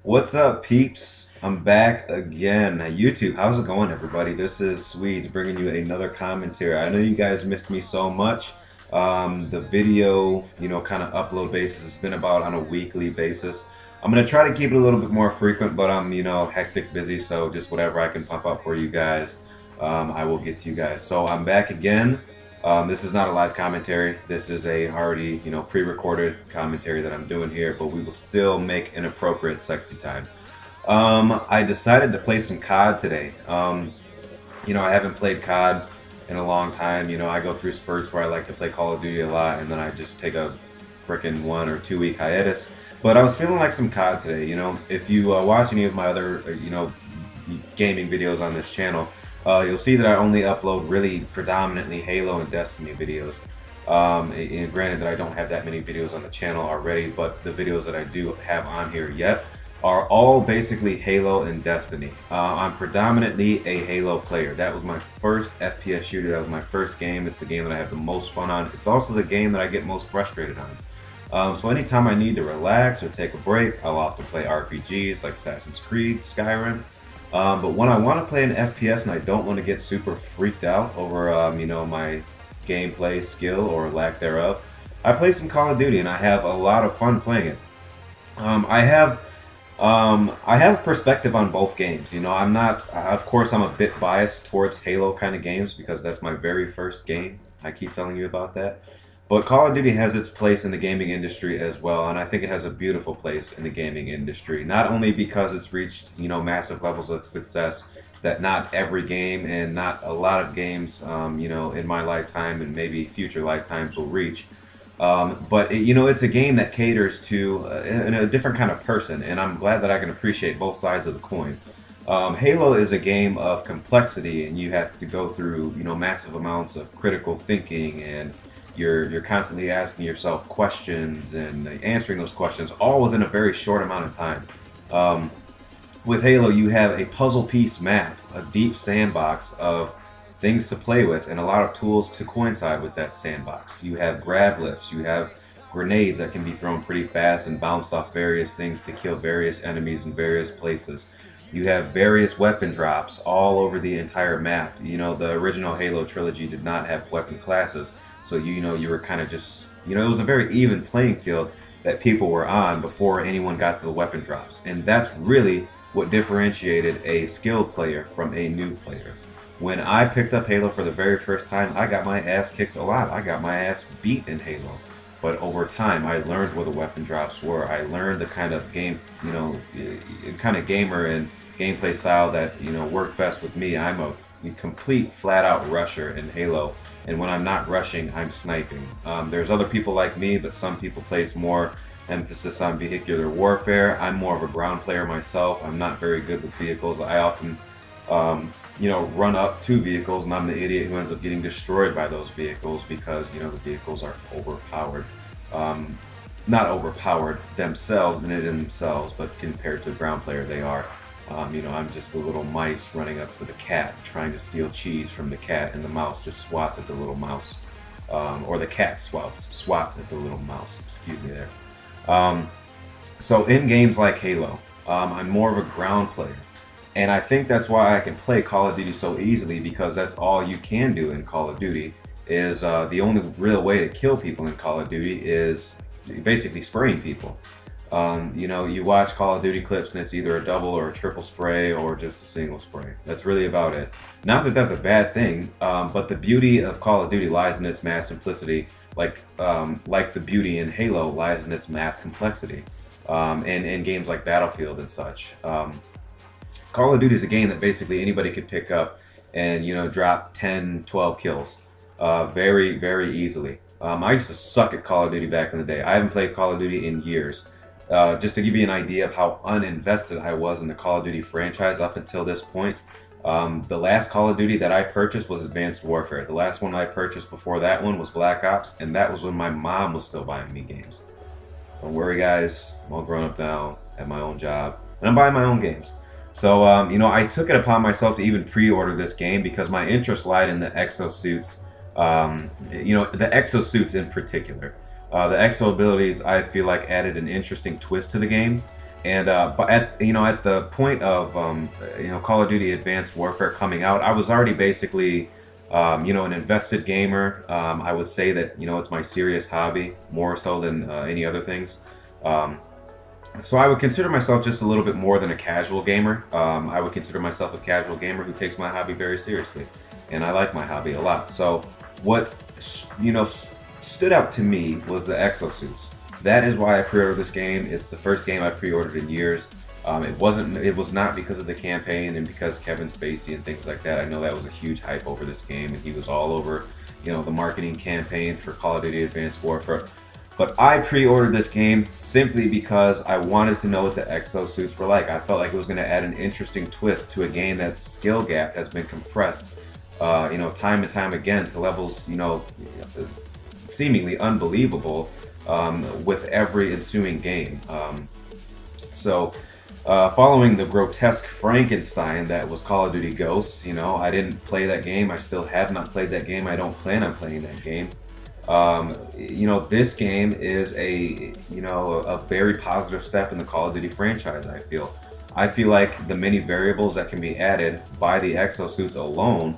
What's up, peeps? I'm back again. YouTube, how's it going, everybody? This is Swedes bringing you another commentary. I know you guys missed me so much. The video, kind of upload basis has been about on a weekly basis. I'm gonna try to keep it a little bit more frequent, but I'm, hectic, busy, so just whatever I can pump up for you guys, I will get to you guys. So I'm back again. This is not a live commentary. This is a already, pre-recorded commentary that I'm doing here, but we will still make an appropriate sexy time. I decided to play some CoD today. I haven't played CoD in a long time. I go through spurts where I like to play Call of Duty a lot, and then I just take a freaking 1 or 2 week hiatus. But I was feeling like some CoD today. If you watch any of my other, gaming videos on this channel, you'll see that I only upload really predominantly Halo and Destiny videos. And granted that I don't have that many videos on the channel already, but the videos that I do have on here yet are all basically Halo and Destiny. I'm predominantly a Halo player. That was my first FPS shooter. That was my first game. It's the game that I have the most fun on. It's also the game that I get most frustrated on. So anytime I need to relax or take a break, I'll often play RPGs like Assassin's Creed, Skyrim. But when I want to play an FPS and I don't want to get super freaked out over, my gameplay skill or lack thereof, I play some Call of Duty and I have a lot of fun playing it. I have a perspective on both games. Of course, I'm a bit biased towards Halo kind of games because that's my very first game. I keep telling you about that. But Call of Duty has its place in the gaming industry as well, and I think it has a beautiful place in the gaming industry. Not only because it's reached, massive levels of success that not every game and not a lot of games, in my lifetime and maybe future lifetimes will reach. But it's a game that caters to a different kind of person, and I'm glad that I can appreciate both sides of the coin. Halo is a game of complexity, and you have to go through, massive amounts of critical thinking, and you're constantly asking yourself questions and answering those questions all within a very short amount of time. With Halo, you have a puzzle piece map, a deep sandbox of things to play with, and a lot of tools to coincide with that sandbox. You have grav lifts, you have grenades that can be thrown pretty fast and bounced off various things to kill various enemies in various places. You have various weapon drops all over the entire map. The original Halo trilogy did not have weapon classes, so you were kind of just, it was a very even playing field that people were on before anyone got to the weapon drops. And that's really what differentiated a skilled player from a new player. When I picked up Halo for the very first time, I got my ass kicked a lot. I got my ass beat in Halo. But over time, I learned where the weapon drops were. I learned the kind of game, kind of gamer and gameplay style that, worked best with me. I'm a complete flat-out rusher in Halo. And when I'm not rushing, I'm sniping. There's other people like me, but some people place more emphasis on vehicular warfare. I'm more of a ground player myself. I'm not very good with vehicles. I often, run up to vehicles, and I'm the idiot who ends up getting destroyed by those vehicles because, the vehicles are overpowered. Not overpowered themselves in themselves, but compared to a ground player, they are. I'm just the little mice running up to the cat, trying to steal cheese from the cat, and the mouse just swats at the little mouse. Or the cat swats at the little mouse, excuse me there. So in games like Halo, I'm more of a ground player. And I think that's why I can play Call of Duty so easily, because that's all you can do in Call of Duty. Is the only real way to kill people in Call of Duty is basically spraying people. You watch Call of Duty clips and it's either a double or a triple spray or just a single spray. That's really about it. Not that that's a bad thing, but the beauty of Call of Duty lies in its mass simplicity, like the beauty in Halo lies in its mass complexity, and in games like Battlefield and such. Call of Duty is a game that basically anybody could pick up and drop 10, 12 kills very, very easily. I used to suck at Call of Duty back in the day. I haven't played Call of Duty in years. Just to give you an idea of how uninvested I was in the Call of Duty franchise up until this point, the last Call of Duty that I purchased was Advanced Warfare. The last one I purchased before that one was Black Ops, and that was when my mom was still buying me games. Don't worry, guys. I'm all grown up now, have my own job, and I'm buying my own games. So, I took it upon myself to even pre-order this game because my interest lied in the exosuits. The exosuits in particular. The exo abilities, I feel like, added an interesting twist to the game, And but at at the point of Call of Duty Advanced Warfare coming out, I was already basically an invested gamer. I would say that it's my serious hobby more so than any other things. Um, so I would consider myself just a little bit more than a casual gamer. I would consider myself a casual gamer who takes my hobby very seriously, and I like my hobby a lot. So what stood out to me was the exosuits. That is why I pre-ordered this game. It's the first game I've pre-ordered in years. It was not because of the campaign and because Kevin Spacey and things like that. I know that was a huge hype over this game, and he was all over the marketing campaign for Call of Duty Advanced Warfare. But I pre-ordered this game simply because I wanted to know what the exosuits were like. I felt like it was going to add an interesting twist to a game that's skill gap has been compressed, time and time again to levels, seemingly unbelievable with every ensuing game. Following the grotesque Frankenstein that was Call of Duty Ghosts, I didn't play that game. I still have not played that game. I don't plan on playing that game. This game is a very positive step in the Call of Duty franchise. I feel like the many variables that can be added by the exosuits alone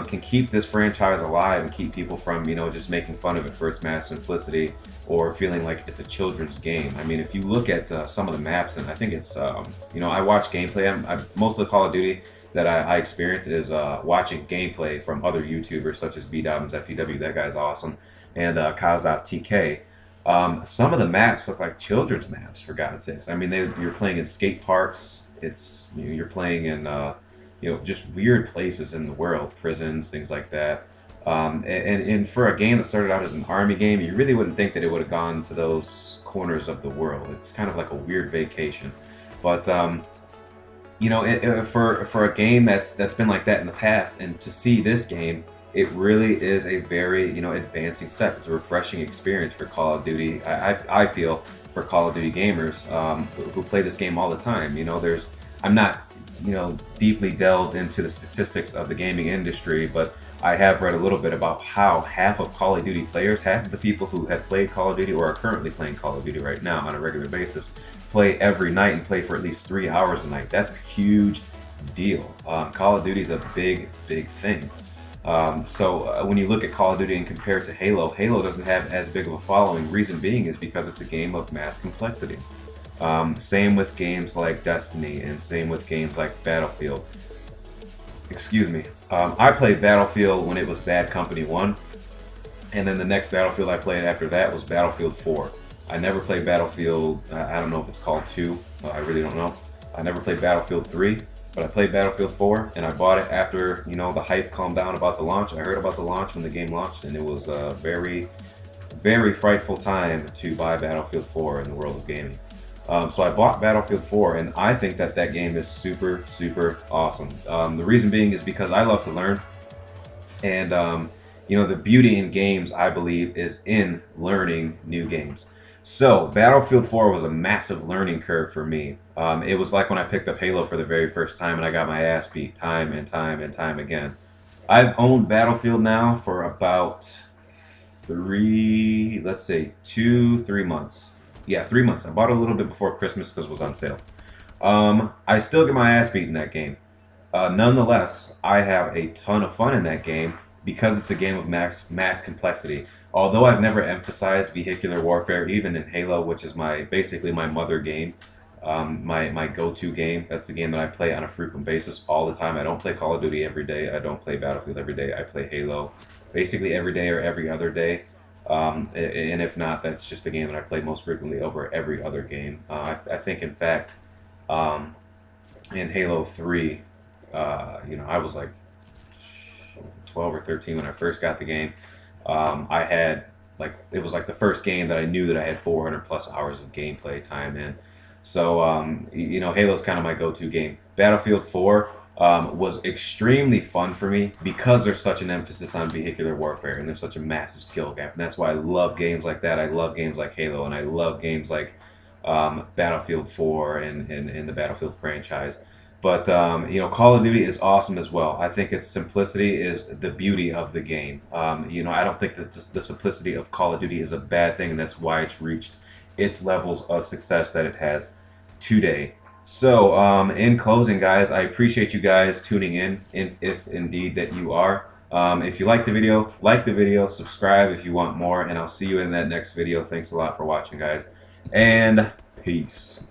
can keep this franchise alive and keep people from just making fun of it for its mass simplicity or feeling like it's a children's game. I mean, if you look at some of the maps, and I think it's I watch gameplay. Most of the Call of Duty that I experience is watching gameplay from other YouTubers such as B-Dobbins FTW. That guy's awesome. And Kaz.TK. Some of the maps look like children's maps, for God's sakes. I mean, you're playing in skate parks. You're playing in just weird places in the world, prisons, things like that. And for a game that started out as an army game, you really wouldn't think that it would have gone to those corners of the world. It's kind of like a weird vacation, but for a game that's been like that in the past, and to see this game, it really is a very advancing step. It's a refreshing experience for Call of Duty. I feel for Call of Duty gamers who play this game all the time. I'm not deeply delved into the statistics of the gaming industry, but I have read a little bit about how half of Call of Duty players, half of the people who have played Call of Duty or are currently playing Call of Duty right now on a regular basis, play every night and play for at least 3 hours a night. That's a huge deal. Call of Duty is a big thing. When you look at Call of Duty and compare it to Halo, Halo doesn't have as big of a following. Reason being is because it's a game of mass complexity. Same with games like Destiny, and same with games like Battlefield. Excuse me. I played Battlefield when it was Bad Company 1, and then the next Battlefield I played after that was Battlefield 4. I never played Battlefield, I don't know if it's called 2, I really don't know. I never played Battlefield 3, but I played Battlefield 4, and I bought it after, the hype calmed down about the launch. I heard about the launch when the game launched, and it was a very, very frightful time to buy Battlefield 4 in the world of gaming. So I bought Battlefield 4, and I think that game is super, super awesome. The reason being is because I love to learn, and the beauty in games, I believe, is in learning new games. So Battlefield 4 was a massive learning curve for me. It was like when I picked up Halo for the very first time, and I got my ass beat time and time and time again. I've owned Battlefield now for about 3 months. Yeah, 3 months. I bought it a little bit before Christmas because it was on sale. I still get my ass beat in that game. Nonetheless, I have a ton of fun in that game because it's a game of mass complexity. Although I've never emphasized vehicular warfare, even in Halo, which is basically my mother game, my go-to game. That's the game that I play on a frequent basis all the time. I don't play Call of Duty every day. I don't play Battlefield every day. I play Halo basically every day or every other day. And if not, that's just the game that I play most frequently over every other game. I think, in fact, in Halo 3, I was like 12 or 13 when I first got the game. I had, it was like the first game that I knew that I had 400 plus hours of gameplay time in. So, Halo's kind of my go-to game. Battlefield 4 was extremely fun for me because there's such an emphasis on vehicular warfare and there's such a massive skill gap. And that's why I love games like that. I love games like Halo, and I love games like Battlefield 4 and the Battlefield franchise. But, Call of Duty is awesome as well. I think its simplicity is the beauty of the game. I don't think that the simplicity of Call of Duty is a bad thing, and that's why it's reached its levels of success that it has today. So, in closing, guys, I appreciate you guys tuning in if indeed that you are. If you like the video, subscribe if you want more, and I'll see you in that next video. Thanks a lot for watching, guys, and peace.